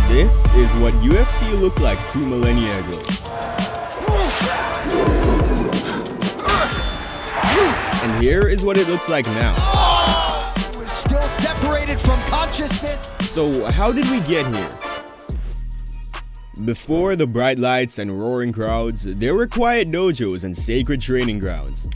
This is what UFC looked like 2 millennia ago. And here is what it looks like now. We're still separated from consciousness. So how did we get here? Before the bright lights and roaring crowds, there were quiet dojos and sacred training grounds.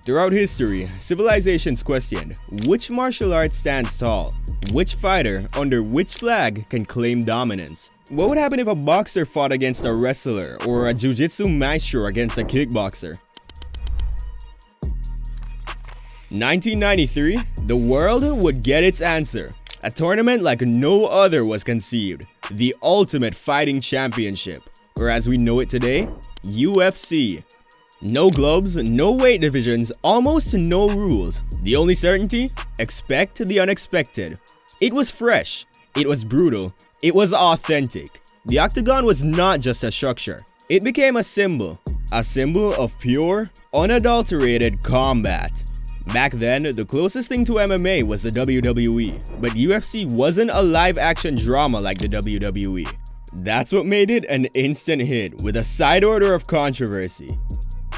Throughout history, civilizations questioned which martial art stands tall, which fighter under which flag can claim dominance. What would happen if a boxer fought against a wrestler or a jiu-jitsu maestro against a kickboxer? 1993, the world would get its answer. A tournament like no other was conceived, the Ultimate Fighting Championship, or as we know it today, UFC. No gloves, no weight divisions, almost no rules. The only certainty? Expect the unexpected. It was fresh, it was brutal, it was authentic. The octagon was not just a structure. It became a symbol of pure, unadulterated combat. Back then, the closest thing to MMA was the WWE, but UFC wasn't a live-action drama like the WWE. That's what made it an instant hit with a side order of controversy.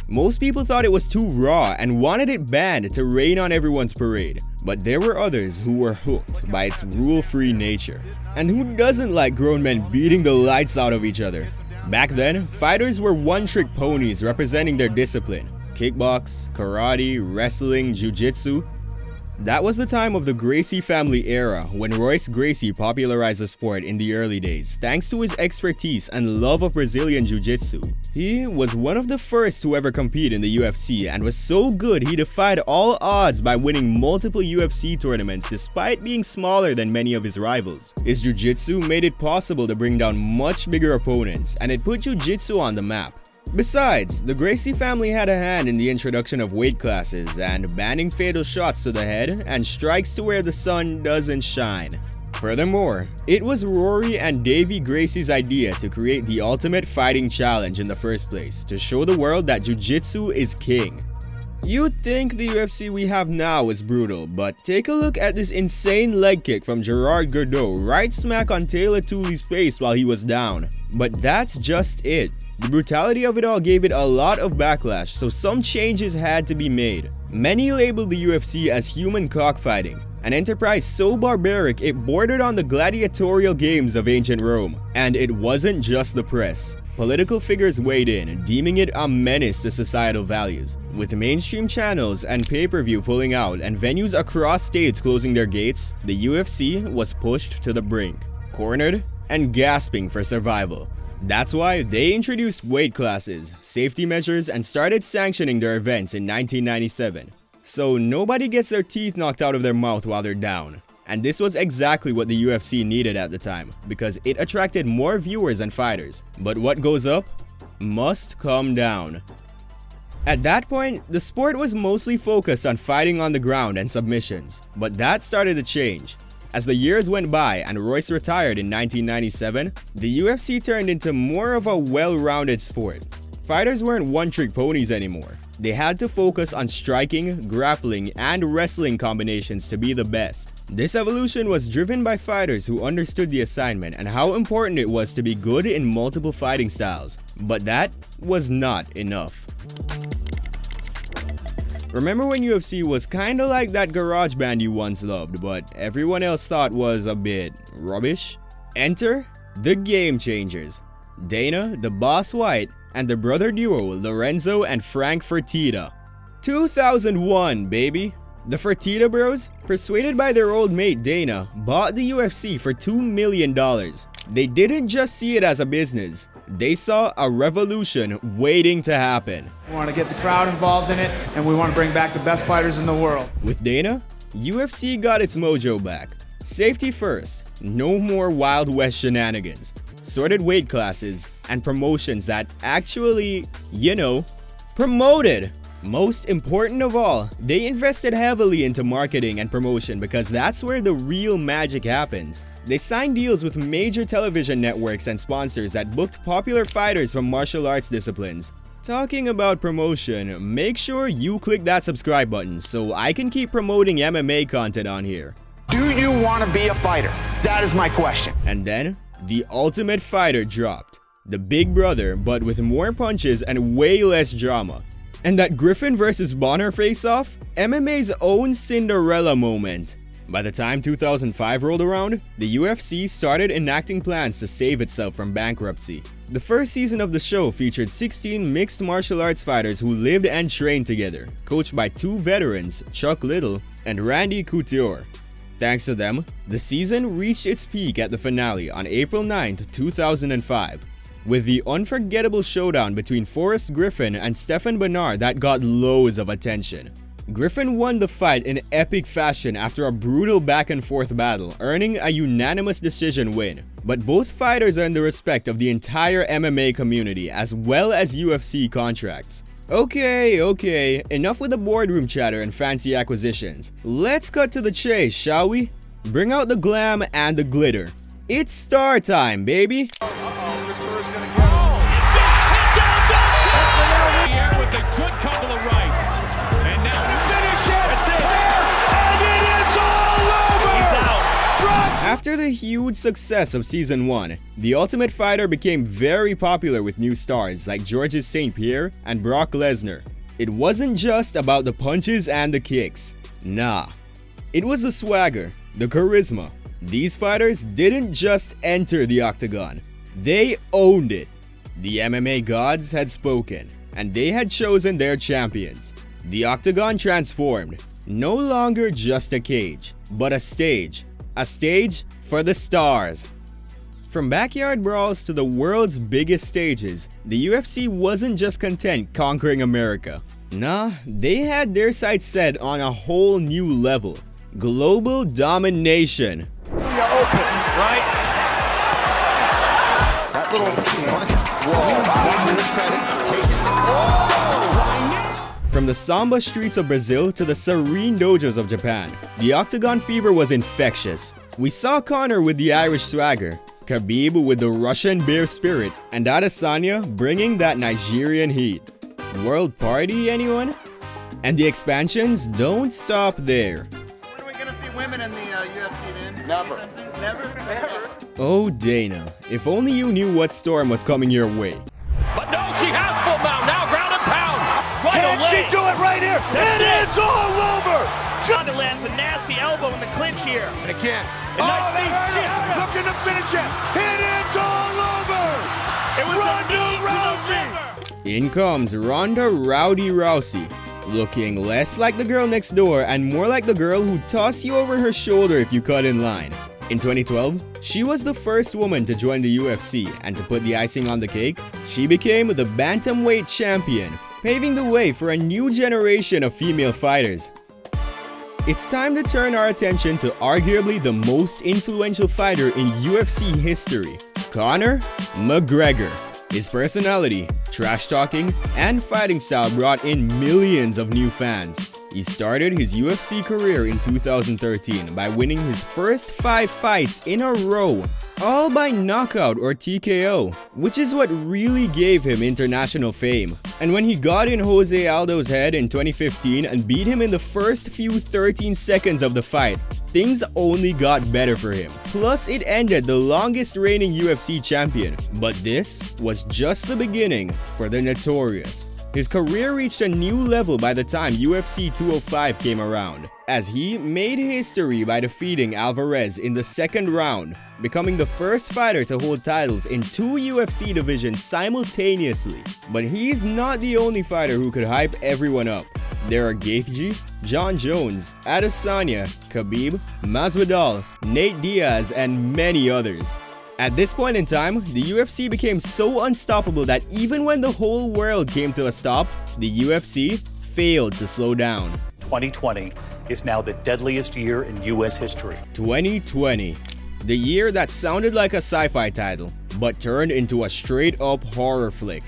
Most people thought it was too raw and wanted it banned to rain on everyone's parade, but there were others who were hooked by its rule-free nature. And who doesn't like grown men beating the lights out of each other? Back then, fighters were one-trick ponies representing their discipline. Kickbox, karate, wrestling, jiu-jitsu. That was the time of the Gracie family era when Royce Gracie popularized the sport in the early days thanks to his expertise and love of Brazilian jiu-jitsu. He was one of the first to ever compete in the UFC and was so good he defied all odds by winning multiple UFC tournaments despite being smaller than many of his rivals. His jiu-jitsu made it possible to bring down much bigger opponents, and it put jiu-jitsu on the map. Besides, the Gracie family had a hand in the introduction of weight classes and banning fatal shots to the head and strikes to where the sun doesn't shine. Furthermore, it was Rory and Davey Gracie's idea to create the Ultimate Fighting Challenge in the first place, to show the world that jiu-jitsu is king. You'd think the UFC we have now is brutal, but take a look at this insane leg kick from Gerard Gordeau right smack on Taylor Tooley's face while he was down. But that's just it. The brutality of it all gave it a lot of backlash, so some changes had to be made. Many labeled the UFC as human cockfighting, an enterprise so barbaric it bordered on the gladiatorial games of ancient Rome. And it wasn't just the press. Political figures weighed in, deeming it a menace to societal values. With mainstream channels and pay-per-view pulling out and venues across states closing their gates, the UFC was pushed to the brink, cornered, and gasping for survival. That's why they introduced weight classes, safety measures, and started sanctioning their events in 1997. So nobody gets their teeth knocked out of their mouth while they're down. And this was exactly what the UFC needed at the time, because it attracted more viewers and fighters. But what goes up must come down. At that point, the sport was mostly focused on fighting on the ground and submissions, but that started to change. As the years went by and Royce retired in 1997, the UFC turned into more of a well-rounded sport. Fighters weren't one-trick ponies anymore. They had to focus on striking, grappling, and wrestling combinations to be the best. This evolution was driven by fighters who understood the assignment and how important it was to be good in multiple fighting styles. But that was not enough. Remember when UFC was kinda like that garage band you once loved, but everyone else thought was a bit rubbish? Enter the Game Changers. Dana, the Boss White, and the brother duo Lorenzo and Frank Fertitta. 2001, baby! The Fertitta bros, persuaded by their old mate Dana, bought the UFC for $2 million. They didn't just see it as a business. They saw a revolution waiting to happen. We want to get the crowd involved in it, and we want to bring back the best fighters in the world. With Dana, UFC got its mojo back. Safety first, no more Wild West shenanigans, sorted weight classes, and promotions that actually, promoted. Most important of all, they invested heavily into marketing and promotion because that's where the real magic happens. They signed deals with major television networks and sponsors that booked popular fighters from martial arts disciplines. Talking about promotion, make sure you click that subscribe button so I can keep promoting MMA content on here. Do you want to be a fighter? That is my question. And then, the Ultimate Fighter dropped. The big brother, but with more punches and way less drama. And that Griffin versus Bonner face-off? MMA's own Cinderella moment. By the time 2005 rolled around, the UFC started enacting plans to save itself from bankruptcy. The first season of the show featured 16 mixed martial arts fighters who lived and trained together, coached by two veterans, Chuck Liddell and Randy Couture. Thanks to them, the season reached its peak at the finale on April 9, 2005, with the unforgettable showdown between Forrest Griffin and Stephan Bonnar that got loads of attention. Griffin won the fight in epic fashion after a brutal back-and-forth battle, earning a unanimous decision win. But both fighters earned the respect of the entire MMA community as well as UFC contracts. Okay, enough with the boardroom chatter and fancy acquisitions. Let's cut to the chase, shall we? Bring out the glam and the glitter. It's star time, baby! After the huge success of Season 1, The Ultimate Fighter became very popular with new stars like Georges St. Pierre and Brock Lesnar. It wasn't just about the punches and the kicks. Nah. It was the swagger, the charisma. These fighters didn't just enter the octagon. They owned it. The MMA gods had spoken, and they had chosen their champions. The octagon transformed. No longer just a cage, but a stage. A stage for the stars. From backyard brawls to the world's biggest stages, the UFC wasn't just content conquering America. Nah, they had their sights set on a whole new level. Global domination. Open, right? That little, whoa, to his credit, take it. From the Samba streets of Brazil to the serene dojos of Japan, the Octagon fever was infectious. We saw Conor with the Irish swagger, Khabib with the Russian bear spirit, and Adesanya bringing that Nigerian heat. World party, anyone? And the expansions don't stop there. When are we gonna see women in the UFC, man? Never. Never? Oh Dana, if only you knew what storm was coming your way. But no, she has full mount. Now ground and pound. Right Can away. she do it right here? It is all over! John lands a nasty elbow in the clinch here. And again. A nice knee. Looking to finish it. It is all over! It was Ronda a knee Rousey! to the river. In comes Ronda Rowdy Rousey, looking less like the girl next door and more like the girl who'd toss you over her shoulder if you cut in line. In 2012, she was the first woman to join the UFC, and to put the icing on the cake, she became the bantamweight champion, paving the way for a new generation of female fighters. It's time to turn our attention to arguably the most influential fighter in UFC history, Conor McGregor. His personality, trash talking, and fighting style brought in millions of new fans. He started his UFC career in 2013 by winning his first 5 fights in a row, all by knockout or TKO, which is what really gave him international fame. And when he got in Jose Aldo's head in 2015 and beat him in the first few 13 seconds of the fight, things only got better for him. Plus, it ended the longest reigning UFC champion. But this was just the beginning for the Notorious. His career reached a new level by the time UFC 205 came around, as he made history by defeating Alvarez in the second round, becoming the first fighter to hold titles in 2 UFC divisions simultaneously. But he's not the only fighter who could hype everyone up. There are Gaethje, John Jones, Adesanya, Khabib, Masvidal, Nate Diaz, and many others. At this point in time, the UFC became so unstoppable that even when the whole world came to a stop, the UFC failed to slow down. 2020 is now the deadliest year in US history. 2020. The year that sounded like a sci-fi title, but turned into a straight-up horror flick.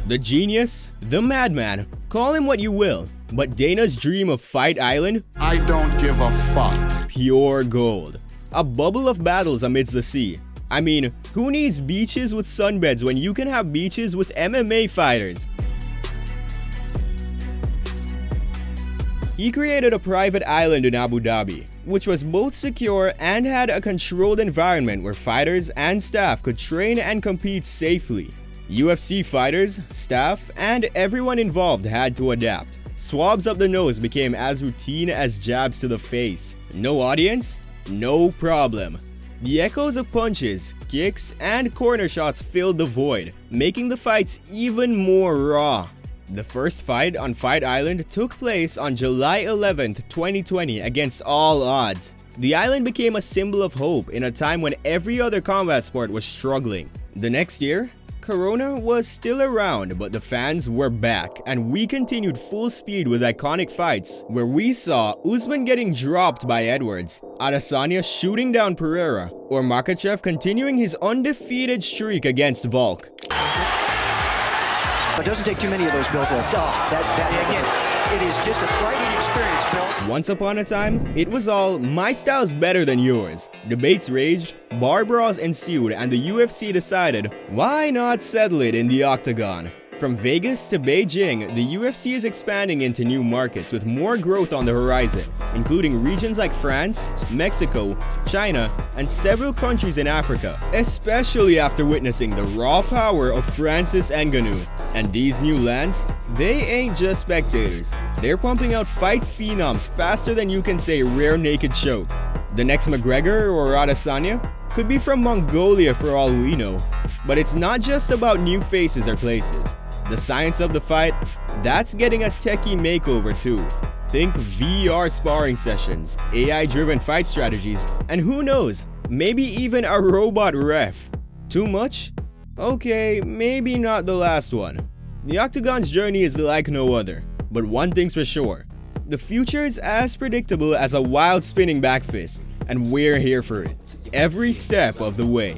The genius, the madman, call him what you will, but Dana's dream of Fight Island? I don't give a fuck. Pure gold. A bubble of battles amidst the sea. I mean, who needs beaches with sunbeds when you can have beaches with MMA fighters? He created a private island in Abu Dhabi, which was both secure and had a controlled environment where fighters and staff could train and compete safely. UFC fighters, staff, and everyone involved had to adapt. Swabs up the nose became as routine as jabs to the face. No audience? No problem. The echoes of punches, kicks, and corner shots filled the void, making the fights even more raw. The first fight on Fight Island took place on July 11th, 2020 against all odds. The island became a symbol of hope in a time when every other combat sport was struggling. The next year, Corona was still around, but the fans were back, and we continued full speed with iconic fights where we saw Usman getting dropped by Edwards, Adesanya shooting down Pereira, or Makhachev continuing his undefeated streak against Volk. It doesn't take too many of those, Bill, to again, it is just a frightening experience, Bill. Once upon a time, it was all, my style's better than yours. Debates raged, bar brawls ensued, and the UFC decided, why not settle it in the octagon? From Vegas to Beijing, the UFC is expanding into new markets with more growth on the horizon, including regions like France, Mexico, China, and several countries in Africa, especially after witnessing the raw power of Francis Ngannou. And these new lands, they ain't just spectators. They're pumping out fight phenoms faster than you can say rear naked choke. The next McGregor or Adesanya could be from Mongolia for all we know. But it's not just about new faces or places. The science of the fight, that's getting a techie makeover too. Think VR sparring sessions, AI-driven fight strategies, and who knows, maybe even a robot ref. Too much? Okay, maybe not the last one. The Octagon's journey is like no other, but one thing's for sure. The future is as predictable as a wild spinning back fist, and we're here for it, every step of the way.